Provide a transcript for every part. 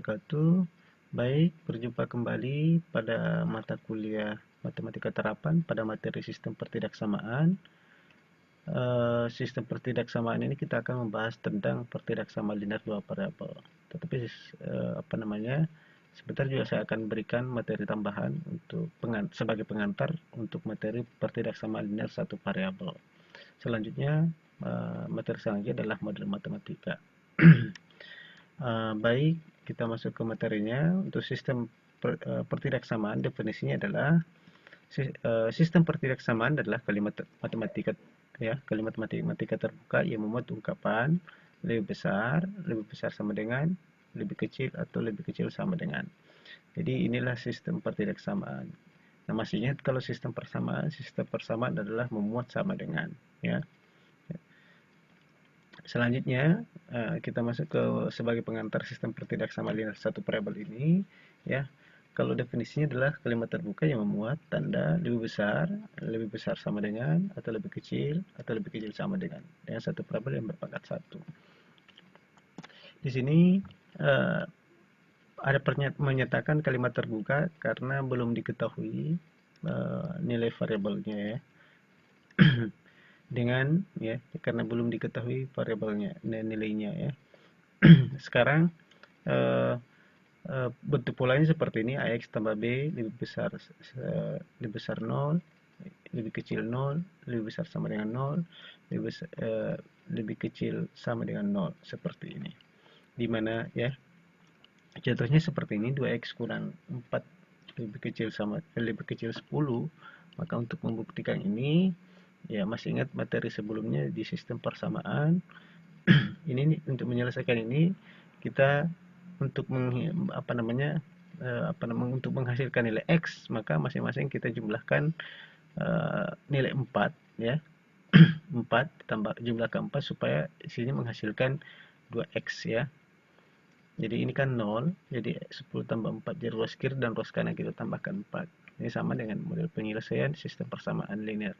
wabarakatuh. Baik, berjumpa kembali pada mata kuliah Matematika Terapan pada materi sistem pertidaksamaan. Sistem pertidaksamaan ini kita akan membahas tentang pertidaksamaan linear dua variabel. Tetapi sebentar juga saya akan berikan materi tambahan untuk sebagai pengantar untuk materi pertidaksamaan linear satu variabel. Selanjutnya, materi selanjutnya adalah model matematika. Baik, kita masuk ke materinya. Untuk sistem pertidaksamaan, definisinya adalah sistem pertidaksamaan adalah kalimat matematika kalimat matematika terbuka yang memuat ungkapan lebih besar sama dengan, lebih kecil atau lebih kecil sama dengan. Jadi inilah sistem pertidaksamaan. Nah, masih ingat kalau sistem persamaan adalah memuat sama dengan, ya. Selanjutnya kita masuk ke sebagai pengantar sistem pertidaksamaan linear satu variabel ini, ya. Kalau definisinya adalah kalimat terbuka yang memuat tanda lebih besar sama dengan, atau lebih kecil sama dengan satu variabel yang berpangkat satu. Di sini ada menyatakan kalimat terbuka karena belum diketahui nilai variabelnya, ya. Karena belum diketahui variabelnya dan nilainya, ya. Sekarang bentuk polanya seperti ini: AX tambah B lebih besar 0, lebih kecil 0, lebih besar sama dengan 0, lebih kecil sama dengan 0, seperti ini. Dimana, ya, contohnya seperti ini: 2x kurang 4 lebih kecil 10. Maka untuk membuktikan ini, ya, masih ingat materi sebelumnya di sistem persamaan. Ini untuk menyelesaikan ini kita untuk untuk menghasilkan nilai x, maka masing-masing kita jumlahkan nilai 4, ya. 4 tambah jumlahkan 4 supaya sini menghasilkan 2x, ya. Jadi ini kan 0, jadi 10 tambah 4 jadi ruas kiri dan ruas kanan kita tambahkan 4. Ini sama dengan model penyelesaian sistem persamaan linear.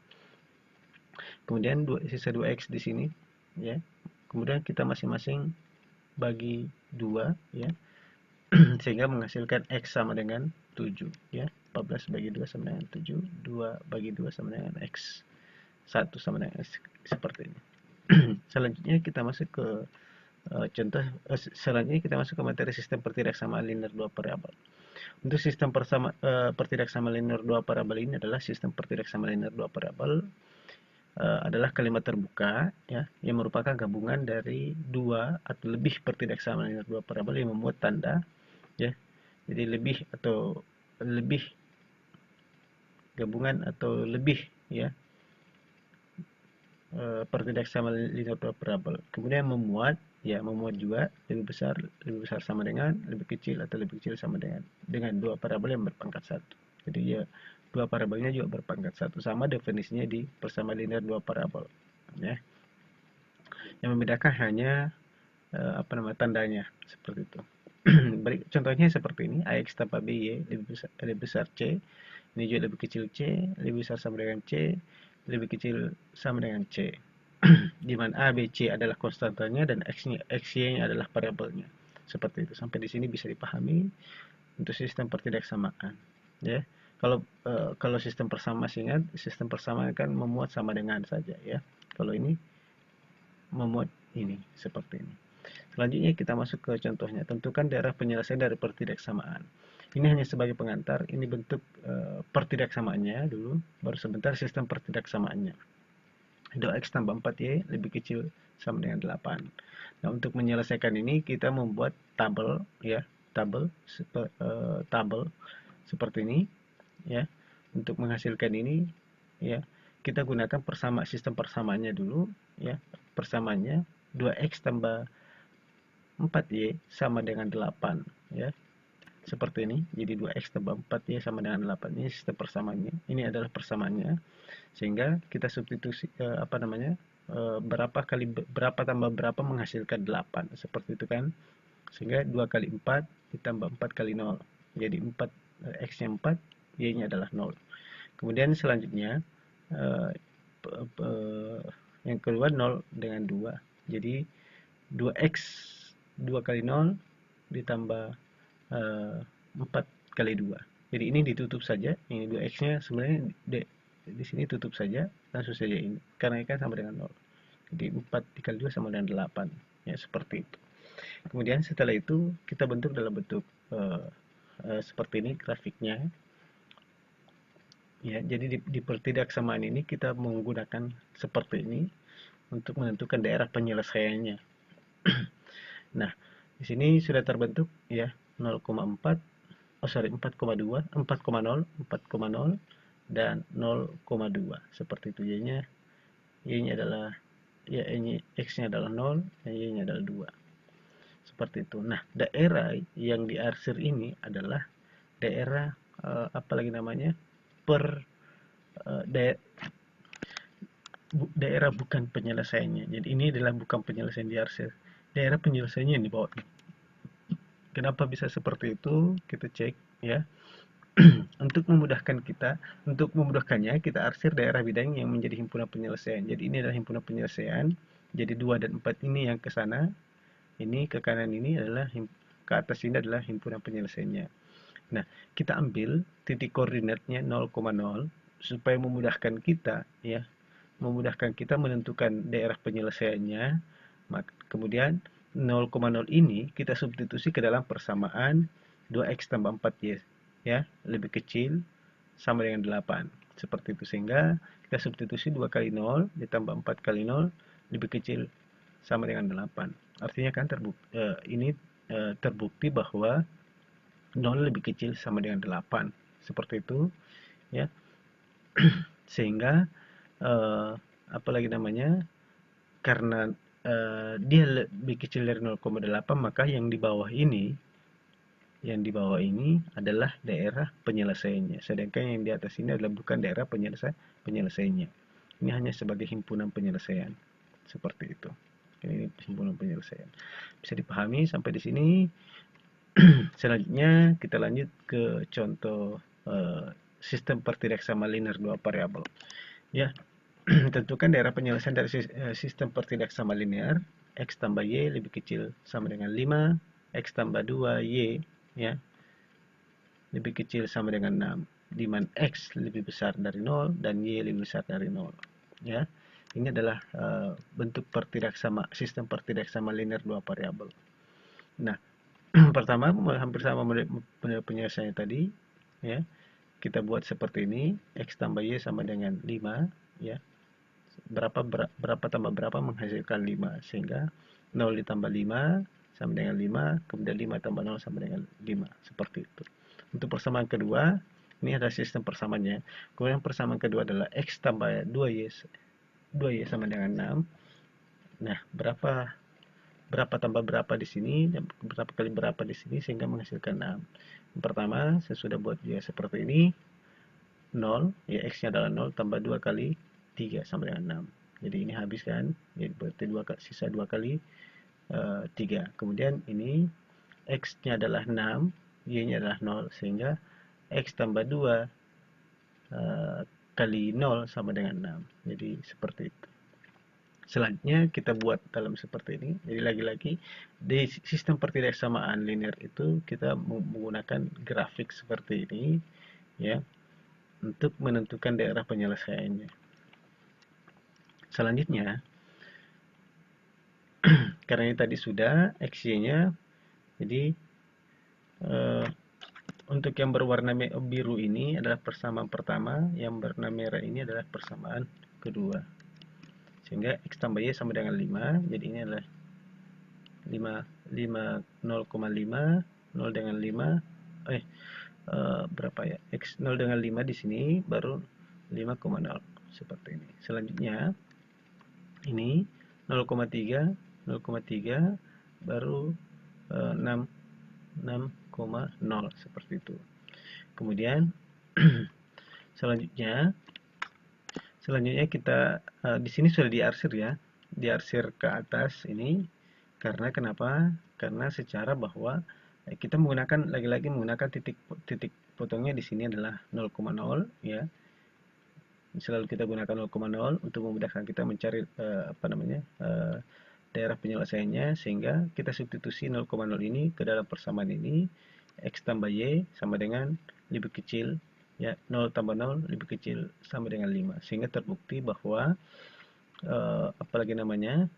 Kemudian sisa 2x di sini, ya. Kemudian kita masing-masing bagi 2, ya. Sehingga menghasilkan x sama dengan 7, ya. 14 bagi 2 sama dengan 7, 2 bagi 2 sama dengan x, 1 sama dengan x, seperti ini. Selanjutnya kita masuk ke materi sistem pertidaksamaan linear dua variabel. Untuk sistem pertidaksamaan linear dua variabel ini adalah sistem pertidaksamaan linear dua variabel adalah kalimat terbuka, ya, yang merupakan gabungan dari dua atau lebih pertidaksamaan linear dua variabel yang memuat tanda, ya. Jadi gabungan atau lebih, ya, pertidaksamaan linear dua variabel. Kemudian memuat juga lebih besar sama dengan, lebih kecil atau lebih kecil sama dengan dua variabel yang berpangkat satu. Jadi, ya, dua variabelnya juga berpangkat satu, sama definisinya di persamaan linear dua variabel, ya. Yang membedakan hanya tandanya, seperti itu. Contohnya seperti ini: AX tambah BY lebih besar C, ini juga lebih kecil C, lebih besar sama dengan C, lebih kecil sama dengan C. Di mana A, B, C adalah konstantanya dan X-Y-nya adalah variabelnya. Seperti itu. Sampai di sini bisa dipahami untuk sistem pertidaksamaan, ya. Kalau sistem persamaan, ingat sistem persamaan kan memuat sama dengan saja, ya. Kalau ini memuat ini seperti ini. Selanjutnya kita masuk ke contohnya. Tentukan daerah penyelesaian dari pertidaksamaan. Ini hanya sebagai pengantar. Ini bentuk pertidaksamaannya dulu, baru sebentar sistem pertidaksamaannya. 2x tambah 4y lebih kecil sama dengan 8. Nah, untuk menyelesaikan ini kita membuat tabel, ya, tabel seperti ini, ya. Untuk menghasilkan ini, ya, kita gunakan sistem persamaannya dulu, ya. Persamaannya 2x tambah 4y sama dengan 8, ya. Seperti ini. Jadi 2x tambah 4y sama dengan 8. Ini sistem persamaannya. Ini adalah persamaannya. Sehingga kita substitusi berapa tambah berapa menghasilkan 8. Seperti itu kan. Sehingga 2 kali 4 ditambah 4 kali 0. Jadi 4, x-nya 4, y-nya adalah 0. Kemudian selanjutnya yang kedua 0 dengan 2. Jadi 2x 2 kali 0 ditambah 4 kali 2. Jadi ini ditutup saja, ini 2x-nya sebenarnya di sini tutup saja, langsung saja ini, karena ini kan sama dengan 0. Jadi 4 dikali 2 sama dengan 8, ya seperti itu. Kemudian setelah itu kita bentuk dalam bentuk seperti ini grafiknya. Ya, jadi di pertidaksamaan ini kita menggunakan seperti ini untuk menentukan daerah penyelesaiannya. Nah, di sini sudah terbentuk ya 0,4, 4,2, 4,0, 4,0 dan 0,2 seperti itu. Y-nya adalah ya x-nya adalah 0 dan y-nya adalah 2. Seperti itu. Nah, daerah yang diarsir ini adalah daerah apa lagi namanya? Daerah bukan penyelesaiannya. Jadi ini adalah bukan penyelesaian diarsir. Daerah penyelesaiannya yang di bawah. Kenapa bisa seperti itu? Kita cek ya. Untuk memudahkannya kita arsir daerah bidang yang menjadi himpunan penyelesaian. Jadi ini adalah himpunan penyelesaian. Jadi 2 dan 4 ini yang ke sana, ini ke kanan ini adalah ke atas ini adalah himpunan penyelesaiannya. Nah, kita ambil titik koordinatnya 0,0 supaya memudahkan kita ya, memudahkan kita menentukan daerah penyelesaiannya. Kemudian 0,0 ini kita substitusi ke dalam persamaan 2x tambah 4y ya, lebih kecil sama dengan 8. Seperti itu, sehingga kita substitusi 2 kali 0 ditambah 4 kali 0 lebih kecil sama dengan 8. Artinya kan terbukti bahwa 0 lebih kecil sama dengan 8. Seperti itu ya. Sehingga apalagi namanya, karena dia lebih kecil dari 0,8, maka yang di bawah ini adalah daerah penyelesaiannya, sedangkan yang di atas ini adalah bukan daerah penyelesaiannya. Ini hanya sebagai himpunan penyelesaian, seperti itu. Ini himpunan penyelesaian. Bisa dipahami sampai di sini. Selanjutnya kita lanjut ke contoh sistem pertidaksama linear 2 variabel. Ya, tentukan daerah penyelesaian dari sistem pertidaksama linear. X tambah Y lebih kecil sama dengan 5, X tambah 2Y ya, lebih kecil sama dengan 6, di mana X lebih besar dari 0 dan Y lebih besar dari 0 ya. Ini adalah bentuk sistem pertidaksama linear 2 variabel. Nah, pertama hampir sama penyelesaiannya tadi ya. Kita buat seperti ini, X tambah Y sama dengan 5 ya. Berapa tambah berapa menghasilkan 5, sehingga 0 ditambah 5 sama dengan 5, kemudian 5 tambah 0 sama dengan 5, seperti itu. Untuk persamaan kedua, ini adalah sistem persamaannya. Kemudian persamaan kedua adalah X tambah 2Y sama dengan 6. Nah, berapa tambah berapa di sini, dan berapa kali berapa di sini, sehingga menghasilkan 6. Yang pertama, saya sudah buat juga seperti ini. 0, ya X-nya adalah 0, tambah 2 kali 3 sama dengan 6. Jadi ini habis kan, jadi berarti sisa 2 kali 3. Kemudian ini X-nya adalah 6, Y-nya adalah 0, sehingga X tambah 2 kali 0 sama dengan 6. Jadi seperti itu. Selanjutnya kita buat dalam seperti ini. Jadi lagi-lagi di sistem pertidaksamaan linear itu kita menggunakan grafik seperti ini ya, untuk menentukan daerah penyelesaiannya. Selanjutnya, karena ini tadi sudah XY-nya, jadi untuk yang berwarna biru ini adalah persamaan pertama, yang berwarna merah ini adalah persamaan kedua. Sehingga X tambah Y sama dengan 5, jadi ini adalah 0,5, 0 dengan 5, berapa ya? X 0 dengan 5 di sini, baru 5,0, seperti ini. Selanjutnya, ini 0,3, baru 6,0, seperti itu. Kemudian selanjutnya kita di sini sudah diarsir ya, diarsir ke atas ini. Karena kenapa? Karena secara bahwa kita lagi-lagi menggunakan titik potongnya di sini adalah 0,0 ya. Selalu kita gunakan 0,0 untuk memudahkan kita mencari daerah penyelesaiannya, sehingga kita substitusi 0,0 ini ke dalam persamaan ini, X tambah Y sama dengan lebih kecil, ya 0 tambah 0 lebih kecil sama dengan 5, sehingga terbukti bahwa apalagi namanya,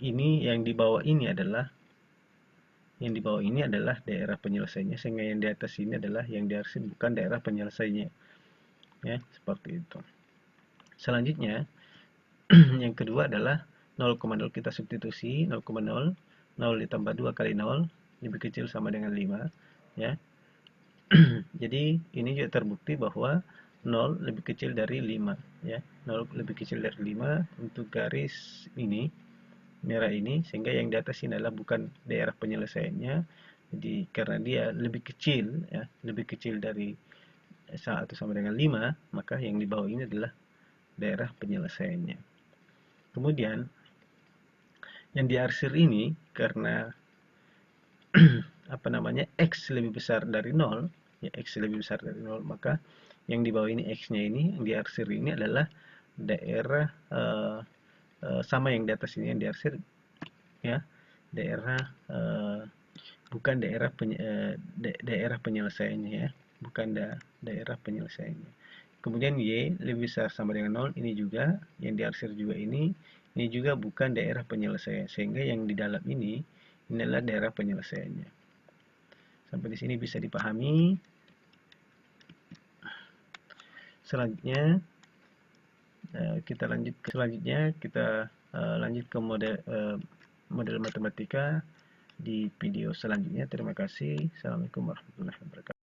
ini yang di bawah ini adalah daerah penyelesaiannya, sehingga yang di atas ini adalah yang diarsir bukan daerah penyelesaiannya, ya seperti itu. Selanjutnya yang kedua adalah 0,0 kita substitusi 0,0, 0 ditambah 2 kali 0 lebih kecil sama dengan 5, ya. Jadi ini juga terbukti bahwa 0 lebih kecil dari 5, ya. 0 lebih kecil dari 5 untuk garis ini, merah ini, sehingga yang di atas ini adalah bukan daerah penyelesaiannya. Jadi karena dia lebih kecil, ya, lebih kecil dari 1 sama dengan 5, maka yang di bawah ini adalah daerah penyelesaiannya. Kemudian yang diarsir ini karena apa namanya, X lebih besar dari 0, ya X lebih besar dari 0, maka yang di bawah ini X-nya ini yang diarsir ini adalah daerah sama yang di atas ini yang diarsir, ya daerah bukan daerah daerah penyelesaiannya, ya bukan daerah penyelesaiannya. Kemudian Y lebih besar sama dengan 0, ini juga yang diarsir juga ini juga bukan daerah penyelesaian, sehingga yang di dalam ini adalah daerah penyelesaiannya. Sampai di sini bisa dipahami. Selanjutnya kita lanjut ke model matematika di video selanjutnya. Terima kasih. Assalamualaikum warahmatullahi wabarakatuh.